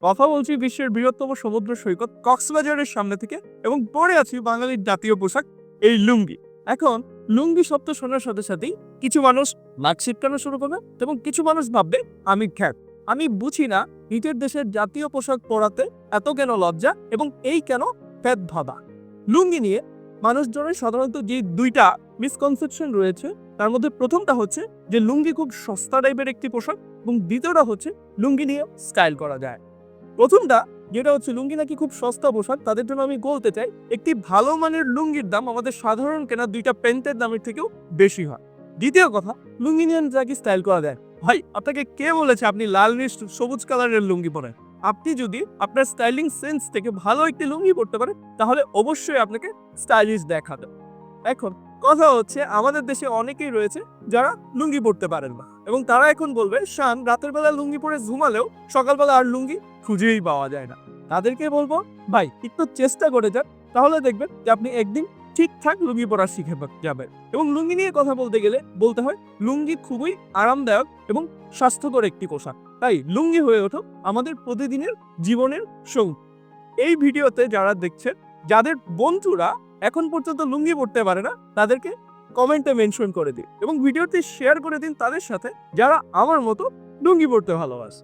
কথা বলছি বিশ্বের বৃহত্তম সমুদ্র সৈকত কক্সবাজারের সামনে থেকে এবং পরে আছি বাঙালির জাতীয় পোশাক এই লুঙ্গি। এখন লুঙ্গি শব্দ শোনার সাথে সাথেই কিছু মানুষ নাক ছিটকানো শুরু করবে এবং কিছু মানুষ ভাববে আমি খ্যাত। আমি বুঝি না নিজের দেশের জাতীয় পোশাক পরাতে এত কেন লজ্জা এবং এই কেন ফ্যাত ভাবা। লুঙ্গি নিয়ে মানুষজনের সাধারণত যে দুইটা মিসকনসেপশন রয়েছে তার মধ্যে প্রথমটা হচ্ছে যে লুঙ্গি খুব সস্তা টাইপের একটি পোশাক এবং দ্বিতীয়টা হচ্ছে লুঙ্গি নিয়ে স্টাইল করা যায়। প্রথমটা যেটা হচ্ছে লুঙ্গি নাকি খুব সস্তা পোশাক, তাদের জন্য আমি বলতে চাই একটি ভালো মানের লুঙ্গির দাম আমাদের সাধারণ কেনা দুইটা প্যান্টের দামের থেকেও বেশি হয়। দ্বিতীয় কথা, লুঙ্গি নিয়ে নাকি স্টাইল করা যায়। ভাই, আপনাকে কে বলেছে আপনি লাল নীল সবুজ কালারের লুঙ্গি পরেন? আপনি যদি আপনার স্টাইলিং সেন্স থেকে ভালো একটি লুঙ্গি পরতে পারেন তাহলে অবশ্যই আপনাকে স্টাইলিশ দেখাবে। এখন কথা হচ্ছে আমাদের দেশে অনেকেই রয়েছে যারা লুঙ্গি পরতে পারেন না এবং তারা এখন বলবে শান রাতের বেলা লুঙ্গি পরে ঘুমালেও সকালবেলা আর লুঙ্গি খুঁজেই পাওয়া যায় না। তাদেরকে বলবো ভাই একটু চেষ্টা করে যান, তাহলে দেখবেন যে আপনি একদিন ঠিকঠাক লুঙ্গি পরা শিখে যাবেন। এবং লুঙ্গি নিয়ে কথা বলতে গেলে বলতে হয় লুঙ্গি খুবই আরামদায়ক এবং স্বাস্থ্যকর একটি পোশাক। তাই লুঙ্গি হয়ে ওঠো আমাদের প্রতিদিনের জীবনের সঙ্গী। এই ভিডিওতে যারা দেখছেন, যাদের বন্ধুরা এখন পর্যন্ত লুঙ্গি পরতে পারে না, তাদেরকে কমেন্টে মেনশন করে দিন এবং ভিডিওটি শেয়ার করে দিন তাদের সাথে যারা আমার মতো লুঙ্গি পরতে ভালোবাসে।